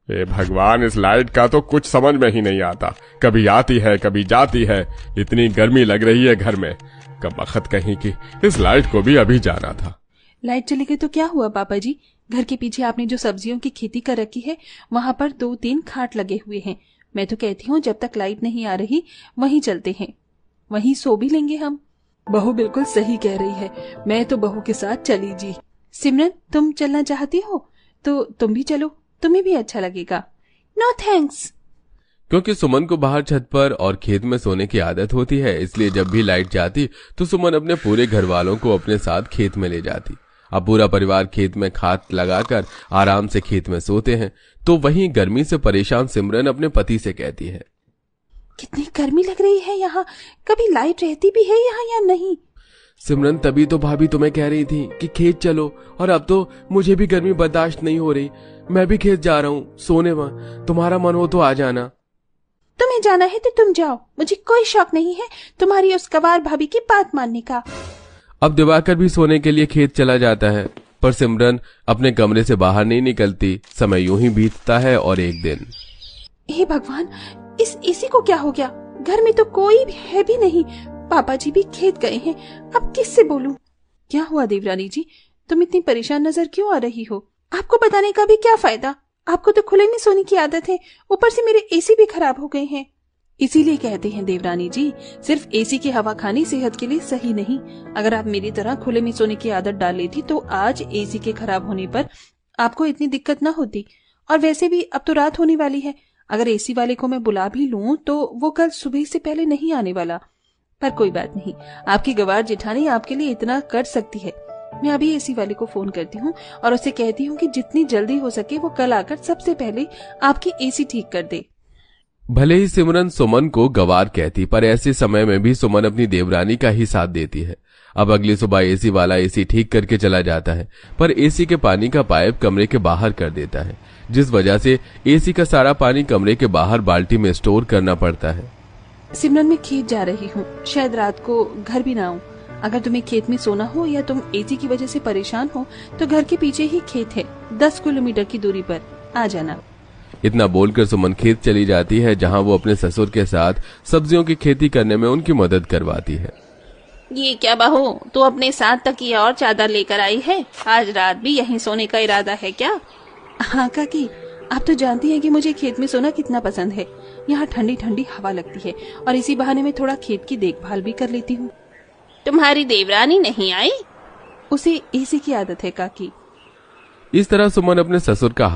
भगवान, इस लाइट का तो कुछ समझ में ही नहीं आता। कभी आती है कभी जाती है। इतनी गर्मी लग रही है घर में। कब वक्त कहीं की इस लाइट को भी अभी जाना था। लाइट चली गई तो क्या हुआ पापा जी? घर के पीछे आपने जो सब्जियों की खेती कर रखी है वहां पर 2-3 खाट लगे हुए हैं। मैं तो कहती हूँ जब तक लाइट नहीं आ रही वहीं चलते हैं, वहीं सो भी लेंगे हम। बहू बिल्कुल सही कह रही है, मैं तो बहू के साथ चली जी। सिमरन, तुम चलना चाहती हो तो तुम भी चलो, तुम्हें भी अच्छा लगेगा। No thanks. क्योंकि सुमन को बाहर छत पर और खेत में सोने की आदत होती है, इसलिए जब भी लाइट जाती तो सुमन अपने पूरे घर वालों को अपने साथ खेत में ले जाती। अब पूरा परिवार खेत में खाट लगाकर आराम से खेत में सोते हैं। तो वहीं गर्मी से परेशान सिमरन अपने पति से कहती है, कितनी गर्मी लग रही है यहाँ, कभी लाइट रहती भी है यहाँ या नहीं? सिमरन, तभी तो भाभी तुम्हें कह रही थी कि खेत चलो, और अब तो मुझे भी गर्मी बर्दाश्त नहीं हो रही। मैं भी खेत जा रहा हूँ सोने में, तुम्हारा मन हो तो आ जाना। तुम्हें जाना है तो तुम जाओ, मुझे कोई शौक नहीं है तुम्हारी उस गवार भाभी की बात मानने का। अब दिवाकर भी सोने के लिए खेत चला जाता है, पर सिमरन अपने कमरे से बाहर नहीं निकलती। समय यूं ही बीतता है और एक दिन, हे भगवान, इस एसी को क्या हो गया? घर में तो कोई है भी नहीं, पापा जी भी खेत गए हैं, अब किससे बोलूं? क्या हुआ देवरानी जी, तुम इतनी परेशान नजर क्यों आ रही हो? आपको बताने का भी क्या फायदा, आपको तो खुले में सोने की आदत है, ऊपर से मेरे एसी भी खराब हो गए हैं। इसीलिए कहते हैं देवरानी जी, सिर्फ एसी की हवा खानी सेहत के लिए सही नहीं। अगर आप मेरी तरह खुले में सोने की आदत डाल लेती तो आज एसी के खराब होने पर आपको इतनी दिक्कत न होती। और वैसे भी अब तो रात होने वाली है, अगर एसी वाले को मैं बुला भी लूं तो वो कल सुबह से पहले नहीं आने वाला। पर कोई बात नहीं, आपकी गवार जेठानी आपके लिए इतना कर सकती है। मैं अभी एसी वाले को फोन करती हूँ और उसे कहती हूँ कि जितनी जल्दी हो सके वो कल आकर सबसे पहले आपकी एसी ठीक कर दे। भले ही सिमरन सुमन को गवार कहती, पर ऐसे समय में भी सुमन अपनी देवरानी का ही साथ देती है। अब अगली सुबह एसी वाला एसी ठीक करके चला जाता है, पर एसी के पानी का पाइप कमरे के बाहर कर देता है, जिस वजह से एसी का सारा पानी कमरे के बाहर बाल्टी में स्टोर करना पड़ता है। सिमरन, मैं खेत जा रही हूँ, शायद रात को घर भी ना आऊँ। अगर तुम्हें खेत में सोना हो या तुम एसी की वजह से परेशान हो तो घर के पीछे ही खेत है, 10 किलोमीटर की दूरी पर, आ जाना। इतना बोलकर सुमन खेत चली जाती है, जहां वो अपने ससुर के साथ सब्जियों की खेती करने में उनकी मदद करवाती है। ये क्या बहू, तू अपने साथ तकिया और चादर लेकर आई है? आज रात भी यहीं सोने का इरादा है क्या? हाँ काकी, आप तो जानती हैं कि मुझे खेत में सोना कितना पसंद है। यहाँ ठंडी ठंडी हवा लगती है और इसी बहाने में थोड़ा खेत की देखभाल भी कर लेती हूँ। तुम्हारी देवरानी नहीं आई? उसे एसी की आदत है काकी। इस तरह सुमन अपने ससुर का